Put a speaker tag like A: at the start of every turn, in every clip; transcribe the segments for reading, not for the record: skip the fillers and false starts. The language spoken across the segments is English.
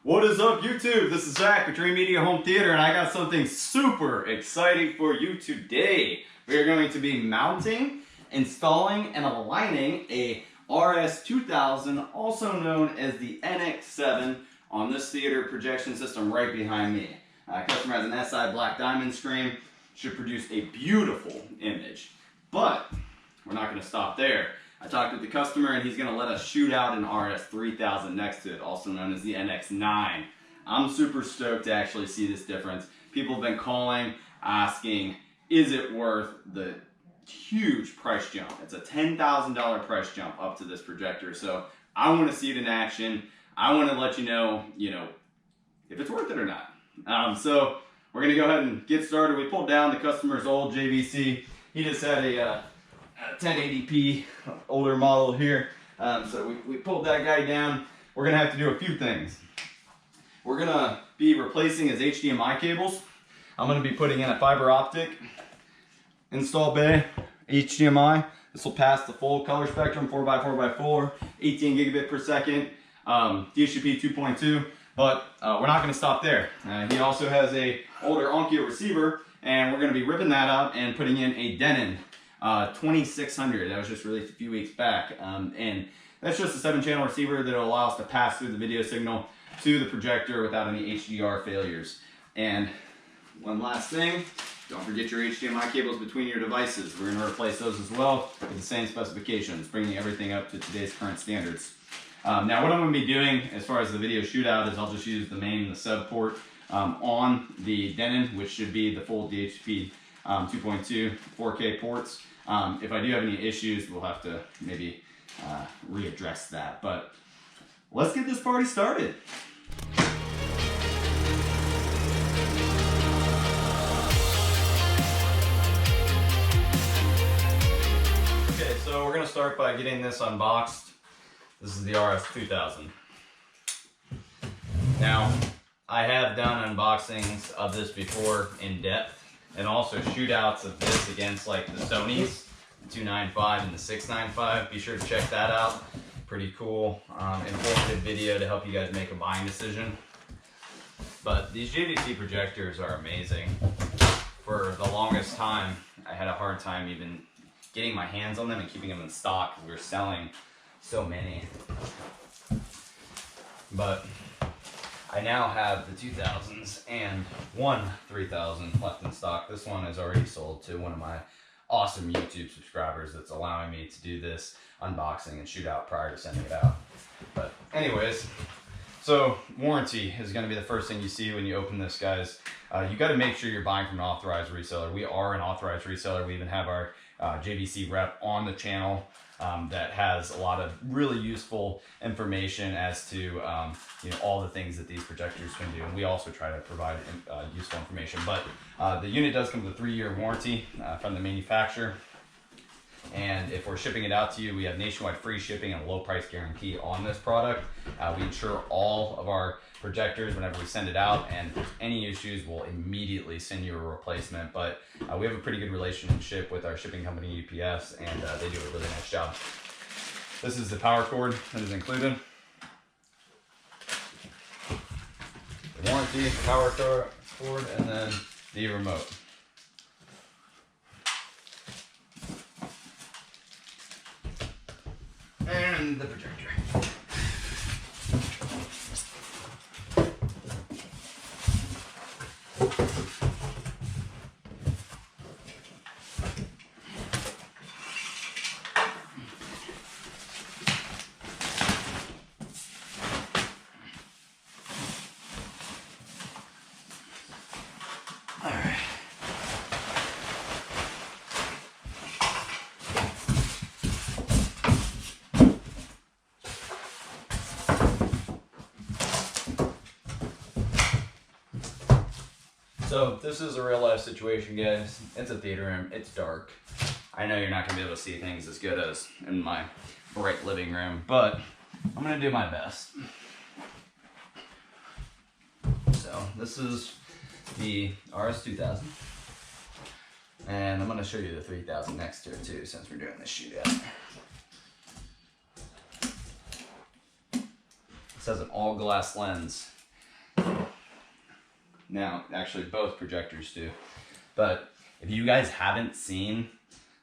A: What is up, YouTube? This is Zach with Dreamedia Home Theater, and I got something super exciting for you today. We are going to be mounting, installing, and aligning a RS2000, also known as the NX7, on this theater projection system right behind me. Customer has an SI black diamond screen, should produce a beautiful image. But we're not going to stop there. I talked with the customer and he's going to let us shoot out an RS3000 next to it, also known as the NX9. I'm super stoked to actually see this difference. People have been calling, asking, is it worth the huge price jump? It's a $10,000 price jump up to this projector. So I want to see it in action. I want to let you know, if it's worth it or not. So we're going to go ahead and get started. We pulled down the customer's old JVC. He just had a 1080p older model here. So we pulled that guy down. We're going to have to do a few things. We're going to be replacing his HDMI cables. I'm going to be putting in a fiber optic install bay HDMI. This will pass the full color spectrum, 4x4x4, 18 gigabit per second, HDCP 2.2. But we're not going to stop there. He also has a older Onkyo receiver, and we're going to be ripping that up and putting in a Denon 2600. That was just released a few weeks back, and that's just a 7-channel receiver that will allow us to pass through the video signal to the projector without any HDR failures. And one last thing, don't forget your HDMI cables between your devices. We're going to replace those as well with the same specifications, bringing everything up to today's current standards. Now what I'm going to be doing as far as the video shootout is I'll just use the main and the sub port on the Denon, which should be the full DHCP 2.2 4K ports. If I do have any issues, we'll have to maybe readdress that. But let's get this party started. Okay, so we're going to start by getting this unboxed. This is the RS2000. Now, I have done unboxings of this before in depth, and also shootouts of this against like the Sony's, the 295 and the 695. Be sure to check that out. Pretty cool, informative video to help you guys make a buying decision. But these JVC projectors are amazing. For the longest time, I had a hard time even getting my hands on them and keeping them in stock because we were selling so many. But I now have the 2000s and one 3000 left in stock. This one is already sold to one of my awesome YouTube subscribers that's allowing me to do this unboxing and shootout prior to sending it out. But anyways, so warranty is going to be the first thing you see when you open this, guys. You got to make sure you're buying from an authorized reseller. We are an authorized reseller. We even have our JVC rep on the channel that has a lot of really useful information as to all the things that these projectors can do, and we also try to provide useful information. But the unit does come with a 3-year warranty from the manufacturer, and if we're shipping it out to you, we have nationwide free shipping and a low price guarantee on this product. We insure all of our projectors whenever we send it out, and if there's any issues, we'll immediately send you a replacement. But we have a pretty good relationship with our shipping company UPS, and they do a really nice job. This is the power cord that is included. The warranty, power cord, and then the remote. And the projector. All right. So this is a real life situation, guys. It's a theater room, it's dark. I know you're not gonna be able to see things as good as in my bright living room, but I'm gonna do my best. So this is the RS2000. And I'm gonna show you the 3000 next to it too, since we're doing this shootout. This has an all glass lens. Now, actually both projectors do. But if you guys haven't seen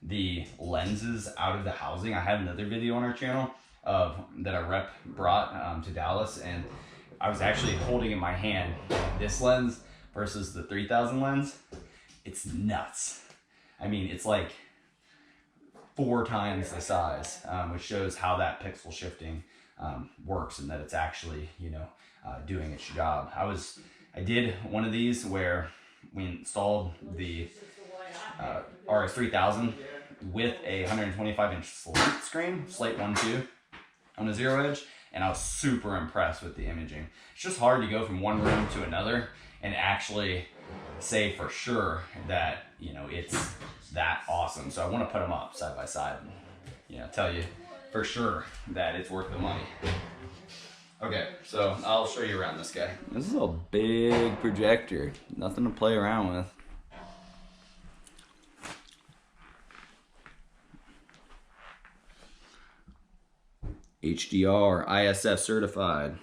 A: the lenses out of the housing, I have another video on our channel that a rep brought to Dallas, and I was actually holding in my hand this lens versus the 3000 lens. It's nuts. I mean, it's like 4 times the size, which shows how that pixel shifting works and that it's actually, you know, doing its job. I did one of these where we installed the RS3000 with a 125-inch slate screen, slate 1.2 on a 0 edge, and I was super impressed with the imaging. It's just hard to go from one room to another and actually say for sure that, you know, it's that awesome. So I want to put them up side by side and, you know, tell you for sure that it's worth the money. Okay, so I'll show you around this guy. This is a big projector, nothing to play around with. HDR, ISF certified.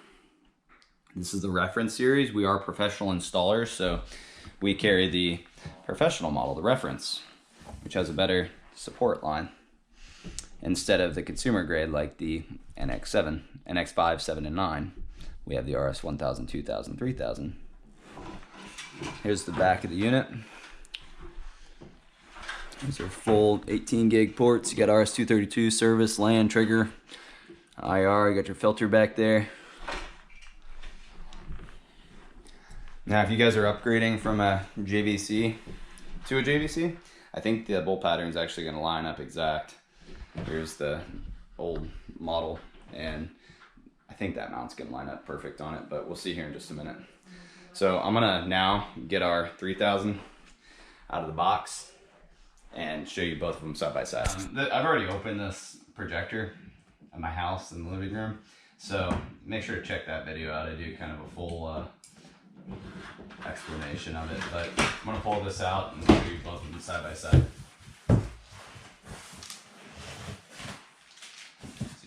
A: This is the reference series. We are professional installers, so we carry the professional model, the reference, which has a better support line instead of the consumer grade like the NX7, NX5, 7, and 9. We have the RS1000, 2000, 3000. Here's the back of the unit. These are full 18 gig ports. You got RS232 service, LAN, trigger, IR. You got your filter back there. Now, if you guys are upgrading from a JVC to a JVC, I think the bolt pattern is actually going to line up exact. Here's the old model, and I think that mount's going to line up perfect on it, but we'll see here in just a minute. So I'm going to now get our 3000 out of the box and show you both of them side by side. I've already opened this projector at my house in the living room, so make sure to check that video out. I do kind of a full explanation of it, but I'm going to pull this out and show you both of them side by side. So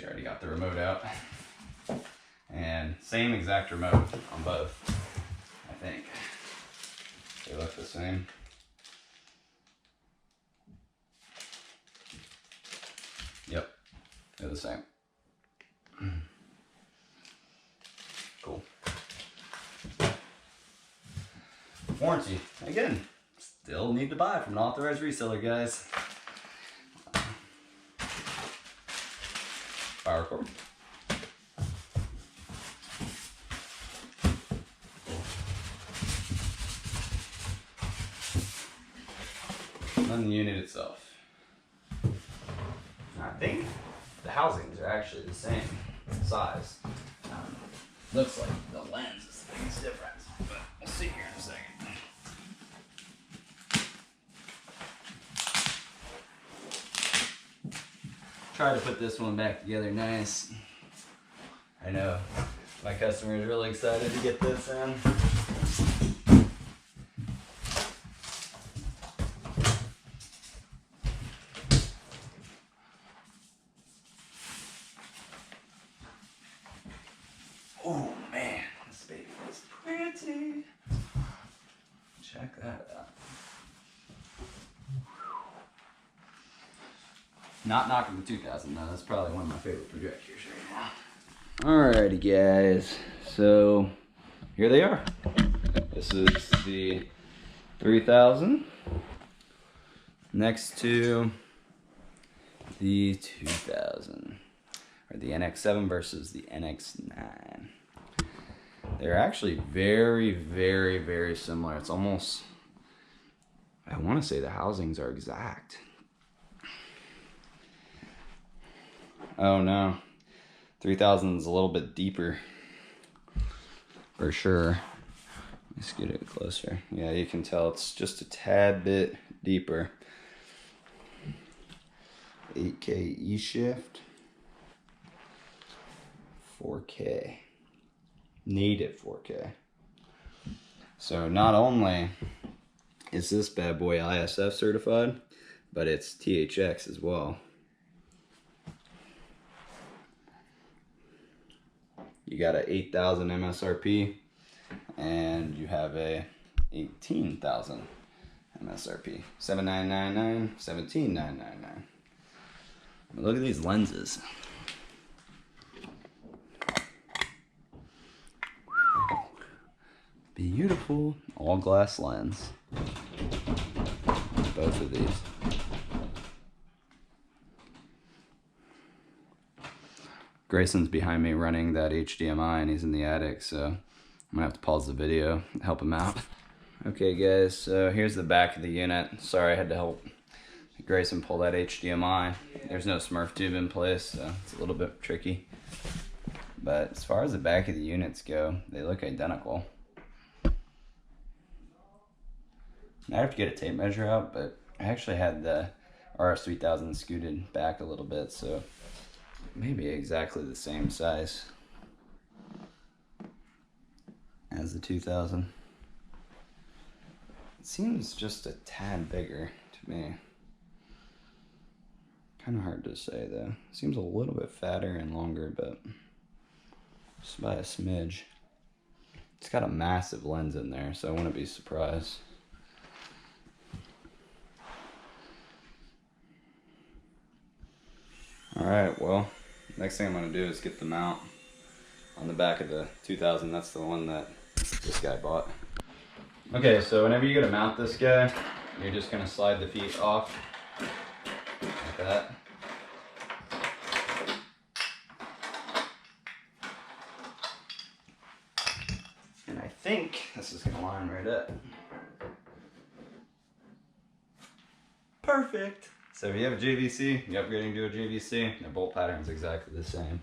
A: you already got the remote out, and same exact remote on both, I think. They look the same. Yep, they're the same. Cool. Warranty, again, still need to buy from an authorized reseller, guys. Power cord. And then the unit itself. I think the housings are actually the same size. Looks like the lens is the biggest difference, but we'll see here in a second. Try to put this one back together nice. I know my customer is really excited to get this in. Oh man, this baby is pretty. Check that out. Not knocking the 2000 though, that's probably one of my favorite projectors right now. Alrighty guys, so here they are. This is the 3000 next to the 2000, or the NX7 versus the NX9. They're actually very, very, very similar. It's almost, I want to say the housings are exact. Oh no, 3000 is a little bit deeper for sure. Let's get it closer. Yeah, you can tell it's just a tad bit deeper. 8K E shift, 4K, native 4K. So not only is this bad boy ISF certified, but it's THX as well. You got a 8,000 MSRP. and you have a 18,000 MSRP. 7,999, 17,999. Look at these lenses. Beautiful all glass lens. Both of these. Grayson's behind me running that HDMI and he's in the attic, so I'm gonna have to pause the video and help him out. Okay guys, so here's the back of the unit. Sorry I had to help Grayson pull that HDMI. There's no Smurf tube in place, so it's a little bit tricky. But as far as the back of the units go, they look identical. I have to get a tape measure out, but I actually had the RS3000 scooted back a little bit, so maybe exactly the same size as the 2000. It seems just a tad bigger to me. Kind of hard to say though. Seems a little bit fatter and longer, but just by a smidge. It's got a massive lens in there, so I wouldn't be surprised. Alright, well, next thing I'm going to do is get the mount on the back of the 2000. That's the one that this guy bought. Okay, so whenever you go to mount this guy, you're just going to slide the feet off like that. And I think this is going to line right up. Perfect! So if you have a JVC, you're upgrading to a JVC, their bolt pattern's exactly the same.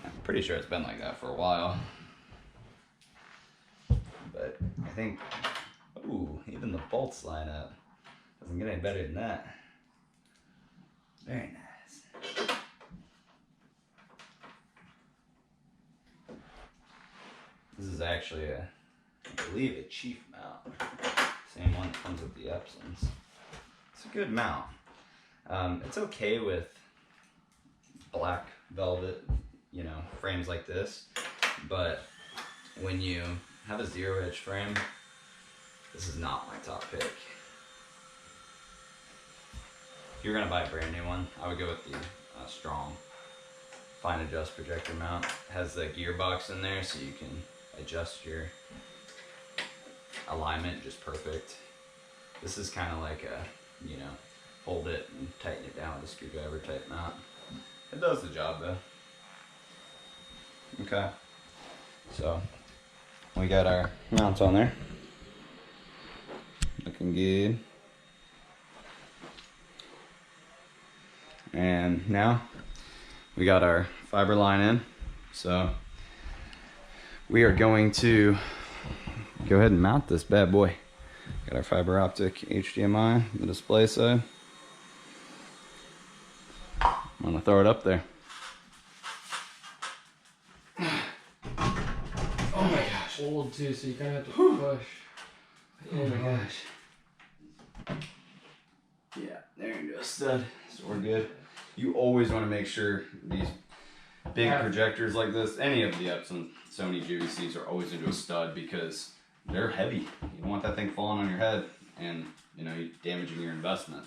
A: I'm pretty sure it's been like that for a while. But I think, ooh, even the bolts line up. Doesn't get any better than that. Very nice. This is actually I believe a Chief mount. Same one that comes with the Epsons. It's a good mount. It's okay with black velvet, you know, frames like this, but when you have a 0-edge frame, this is not my top pick. If you're gonna buy a brand new one, I would go with the strong fine adjust projector mount. It has the gearbox in there so you can adjust your alignment just perfect. This is kind of like a, you know, hold it and tighten it down with a screwdriver type mount. It does the job though. Okay, so we got our mounts on there. Looking good. And now we got our fiber line in. So we are going to go ahead and mount this bad boy. Got our fiber optic HDMI, the display side. I'm gonna throw it up there.
B: Oh my gosh. Old too, so you kind of have to push.
A: Oh my gosh. Yeah, there you go, stud. So we're good. You always want to make sure these big projectors like this, any of the Epson Sony JVCs, are always into a stud because they're heavy. You don't want that thing falling on your head and, you know, damaging your investment.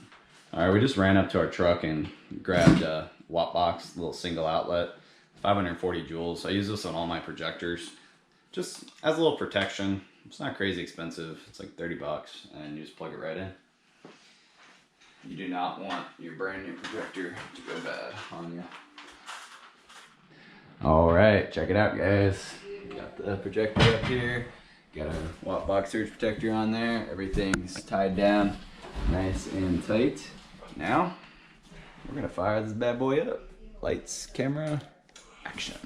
A: All right, we just ran up to our truck and grabbed a watt box, little single outlet, 540 joules. I use this on all my projectors, just as a little protection. It's not crazy expensive. It's like 30 bucks and you just plug it right in. You do not want your brand new projector to go bad on you. All right, check it out, guys. Got the projector up here. Got a watt box surge protector on there. Everything's tied down nice and tight. Now, we're gonna fire this bad boy up. Lights, camera, action.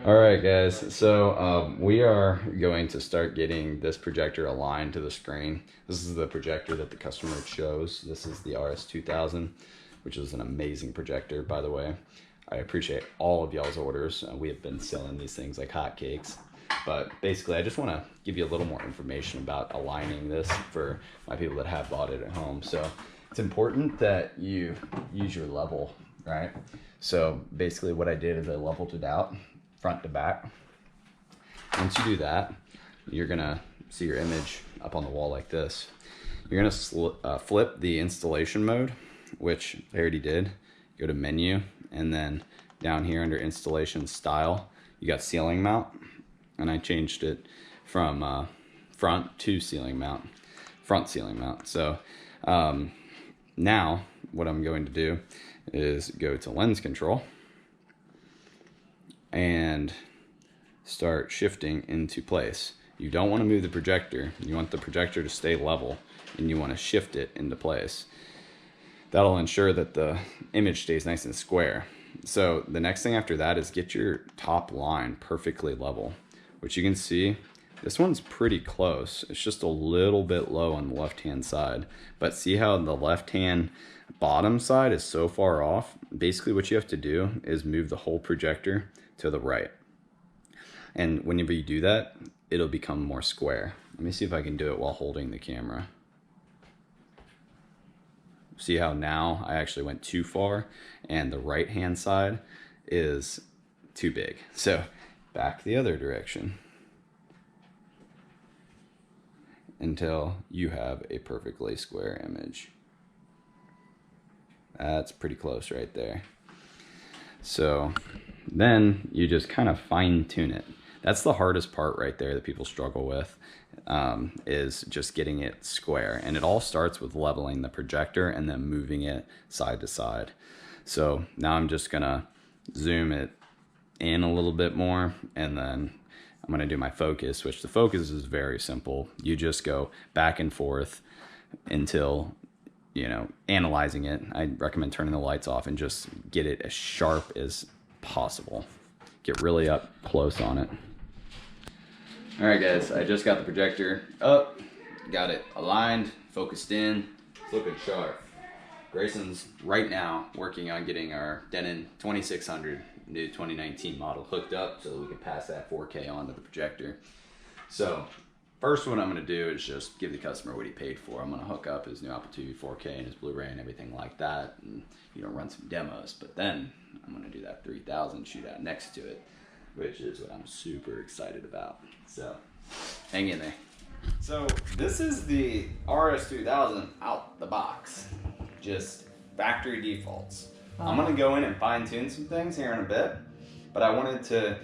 A: All right, guys, so we are going to start getting this projector aligned to the screen. This is the projector that the customer chose. This is the RS2000, which is an amazing projector, by the way. I appreciate all of y'all's orders. We have been selling these things like hotcakes. But basically, I just want to give you a little more information about aligning this for my people that have bought it at home. So it's important that you use your level, right? So basically what I did is I leveled it out front to back. Once you do that, you're gonna see your image up on the wall like this. You're gonna flip the installation mode, which I already did. Go to menu, and then down here under installation style, you got ceiling mount, and I changed it from front to ceiling mount, front ceiling mount. So now what I'm going to do is go to lens control and start shifting into place. You don't want to move the projector. You want the projector to stay level, and you want to shift it into place. That'll ensure that the image stays nice and square. So the next thing after that is get your top line perfectly level, which you can see this one's pretty close. It's just a little bit low on the left-hand side, but see how the left-hand bottom side is so far off? Basically what you have to do is move the whole projector to the right. And whenever you do that, it'll become more square. Let me see if I can do it while holding the camera. See how now I actually went too far and the right hand side is too big. So back the other direction until you have a perfectly square image. That's pretty close right there. So then you just kind of fine tune it. That's the hardest part right there that people struggle with, is just getting it square. And it all starts with leveling the projector and then moving it side to side. So now I'm just gonna zoom it in a little bit more, and then I'm gonna do my focus, which the focus is very simple. You just go back and forth until, you know, analyzing it. I recommend turning the lights off and just get it as sharp as possible. Get really up close on it. All right, guys, I just got the projector up, got it aligned, focused in, it's looking sharp. Grayson's right now working on getting our Denon 2600 new 2019 model hooked up so that we can pass that 4K onto the projector. So first what I'm gonna do is just give the customer what he paid for. I'm gonna hook up his new Apple TV 4K and his Blu-ray and everything like that, and run some demos. But then I'm gonna do that 3000 shootout next to it, which is what I'm super excited about. So hang in there. So this is the RS3000 out the box, just factory defaults. I'm gonna go in and fine tune some things here in a bit, but I wanted to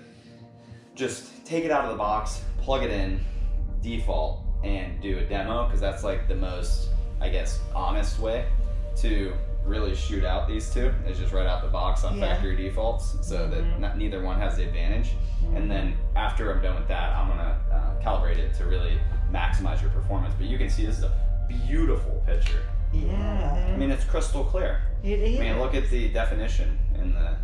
A: just take it out of the box, plug it in, default, and do a demo, because that's like the most, I guess, honest way to really shoot out these two, is just right out the box on factory defaults, so that neither one has the advantage. And then after I'm done with that, I'm gonna calibrate it to really maximize your performance. But you can see this is a beautiful picture.
C: Yeah.
A: I mean, it's crystal clear.
C: It is.
A: I mean, look at the definition and the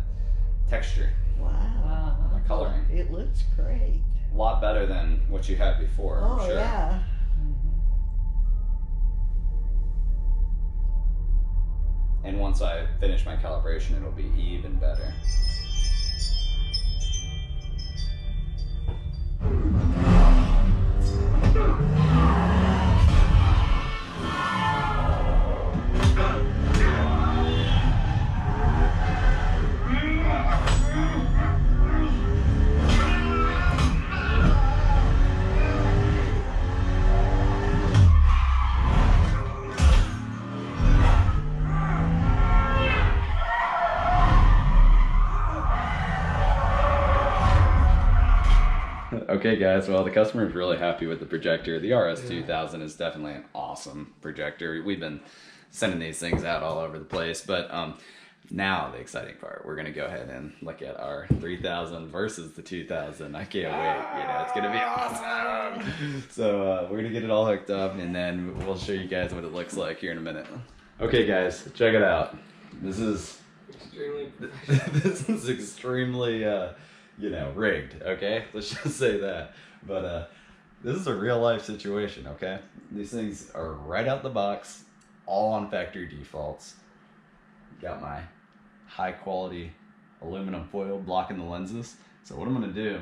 A: texture.
C: Wow.
A: The coloring.
C: It looks great.
A: A lot better than what you had before, I'm sure.
C: Yeah.
A: And once I finish my calibration, it'll be even better. Okay guys, well the customer is really happy with the projector. The RS2000 is definitely an awesome projector. We've been sending these things out all over the place, but now the exciting part, we're gonna go ahead and look at our 3000 versus the 2000. I can't wait, it's gonna be awesome. So we're gonna get it all hooked up, and then we'll show you guys what it looks like here in a minute. Okay guys, check it out. This is extremely rigged, okay? Let's just say that. But this is a real life situation, okay? These things are right out the box, all on factory defaults. Got my high quality aluminum foil blocking the lenses. So what I'm gonna do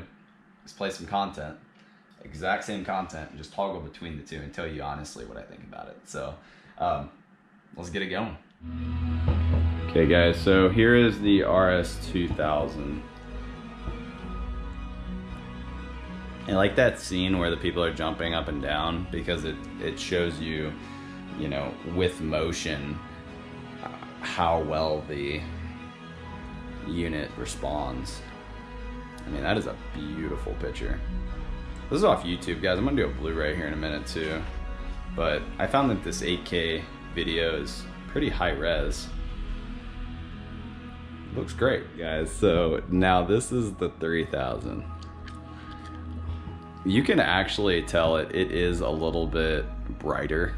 A: is play some content, exact same content, and just toggle between the two and tell you honestly what I think about it. So let's get it going. Okay guys, so here is the RS2000. I like that scene where the people are jumping up and down because it shows you, you know, with motion, how well the unit responds. I mean, that is a beautiful picture. This is off YouTube, guys. I'm gonna do a Blu-ray here in a minute too. But I found that this 8K video is pretty high res. Looks great, guys. So now this is the 3000. You can actually tell it is a little bit brighter.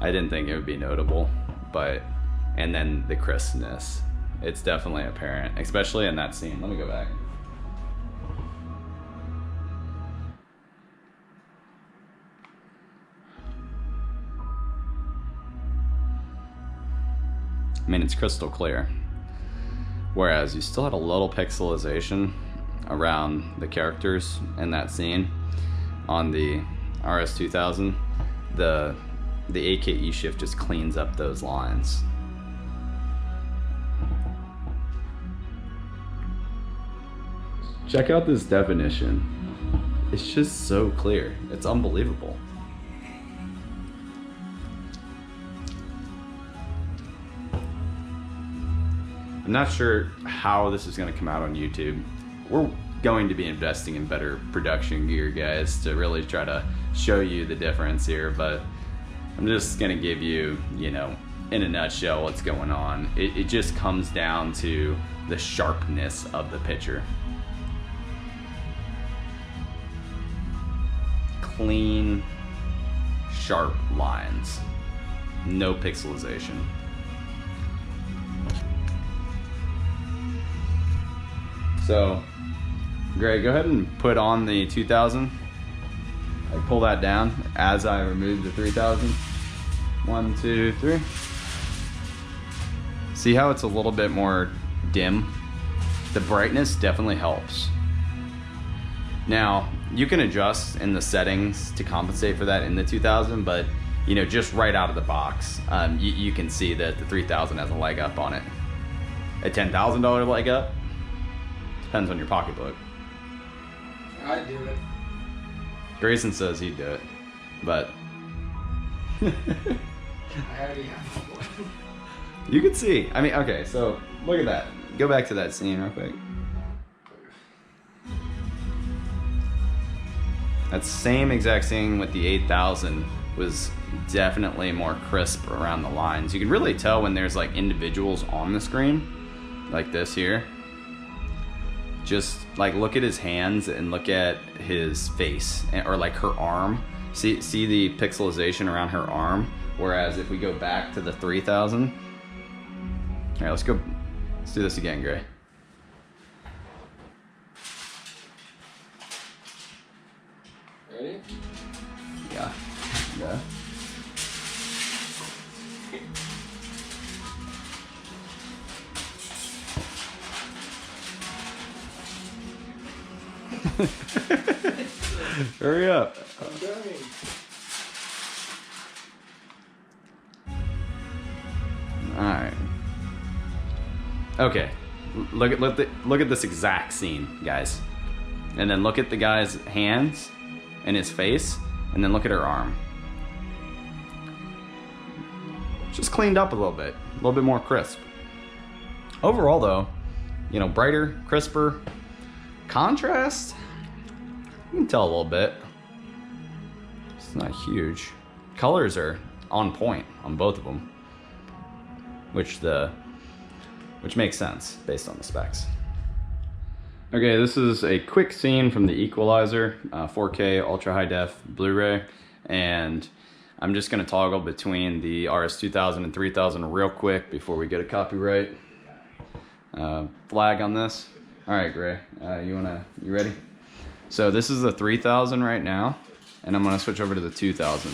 A: I didn't think it would be notable, but, and then the crispness. It's definitely apparent, especially in that scene. Let me go back. I mean, it's crystal clear. Whereas you still had a little pixelization around the characters in that scene. On the RS2000, the AKE shift just cleans up those lines. Check out this definition. It's just so clear. It's unbelievable. I'm not sure how this is going to come out on YouTube. We're going to be investing in better production gear, guys, to really try to show you the difference here, but I'm just going to give you, you know, in a nutshell what's going on. It just comes down to the sharpness of the picture. Clean, sharp lines. No pixelization. So, Greg, go ahead and put on the 2000. I pull that down as I remove the 3000. 1, 2, 3. See how it's a little bit more dim? The brightness definitely helps. Now, you can adjust in the settings to compensate for that in the 2000, but you know, just right out of the box, you can see that the 3000 has a leg up on it. A $10,000 leg up? Depends on your pocketbook.
B: I'd do it.
A: Grayson says he'd do it, but
B: I already have one.
A: you can see. I mean, okay, so look at that. Go back to that scene real quick. That same exact scene with the 8000 was definitely more crisp around the lines. You can really tell when there's like individuals on the screen, like this here. Just like look at his hands and look at his face, or like her arm. See the pixelization around her arm. Whereas if we go back to the 3000, all right, let's do this again, Gray.
B: Ready?
A: Yeah. Yeah. Hurry up.
B: I'm going.
A: Alright. Okay. Look at this exact scene, guys. And then look at the guy's hands and his face, and then look at her arm. Just cleaned up a little bit more crisp. Overall though, you know, brighter, crisper. Contrast, you can tell a little bit. It's not huge. Colors are on point on both of them, which makes sense based on the specs. Okay, this is a quick scene from the Equalizer, 4K ultra high def Blu-ray, and I'm just gonna toggle between the RS2000 and 3000 real quick before we get a copyright flag on this. All right, Gray, you ready? So this is the 3000 right now, and I'm gonna switch over to the 2000.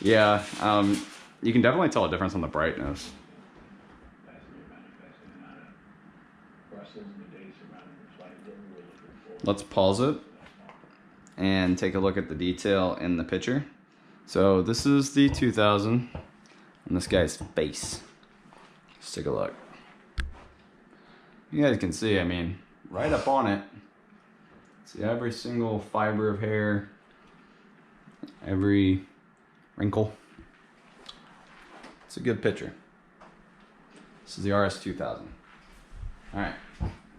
A: Yeah, you can definitely tell a difference on the brightness. Let's pause it and take a look at the detail in the picture. So this is the 2000 and this guy's face. Let's take a look. You guys can see, I mean, right up on it. See every single fiber of hair, every wrinkle. It's a good picture. This is the RS2000. All right,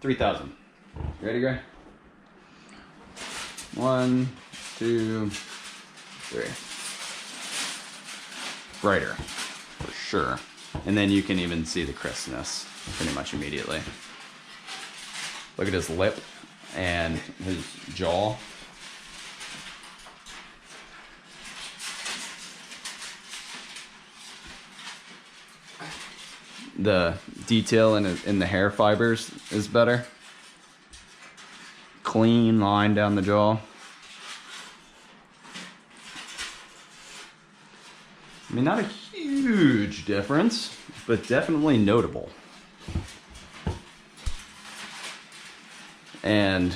A: 3000. You ready, Gray? 1, 2, 3. Brighter, for sure. And then you can even see the crispness pretty much immediately. Look at his lip and his jaw. The detail in the hair fibers is better. Clean line down the jaw. I mean, not a huge difference, but definitely notable. And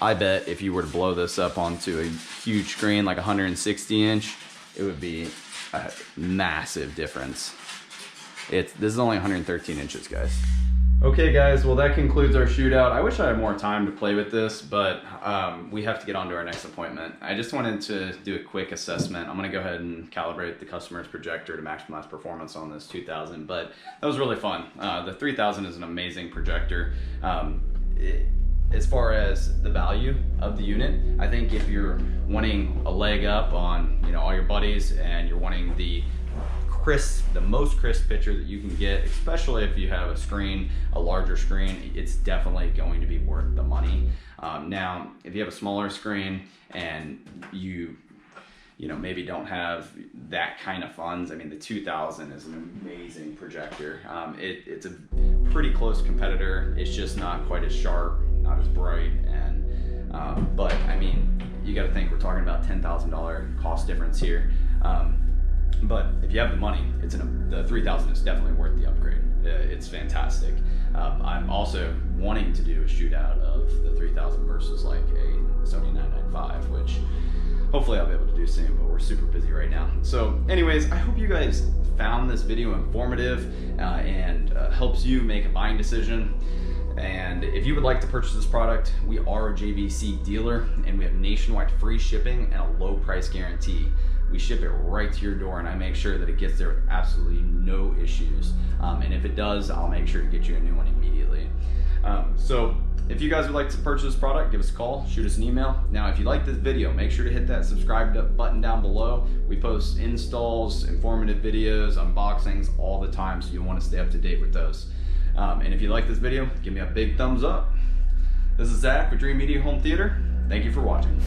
A: I bet if you were to blow this up onto a huge screen, like 160 inch, it would be a massive difference. This is only 113 inches, guys. Okay guys, well that concludes our shootout. I wish I had more time to play with this, but we have to get on to our next appointment. I just wanted to do a quick assessment. I'm gonna go ahead and calibrate the customer's projector to maximize performance on this 2000, but that was really fun. The 3000 is an amazing projector. As far as the value of the unit, I think if you're wanting a leg up on all your buddies and you're wanting the most crisp picture that you can get, especially if you have a larger screen, it's definitely going to be worth the money. Now, if you have a smaller screen and you maybe don't have that kind of funds, I mean, the 2000 is an amazing projector. It's a pretty close competitor. It's just not quite as sharp, not as bright, and but I mean, you got to think we're talking about $10,000 cost difference here. But if you have the money, the 3000 is definitely worth the upgrade. It's fantastic. I'm also wanting to do a shootout of the 3000 versus like a Sony 995, which hopefully I'll be able to do soon, but we're super busy right now. So anyways, I hope you guys found this video informative and helps you make a buying decision. And if you would like to purchase this product, we are a JVC dealer and we have nationwide free shipping and a low price guarantee. We ship it right to your door and I make sure that it gets there with absolutely no issues. And if it does, I'll make sure to get you a new one immediately. So if you guys would like to purchase this product, give us a call, shoot us an email. Now, if you like this video, make sure to hit that subscribe button down below. We post installs, informative videos, unboxings all the time, so you'll want to stay up to date with those. And if you like this video, give me a big thumbs up. This is Zach with Dreamedia Home Theater. Thank you for watching.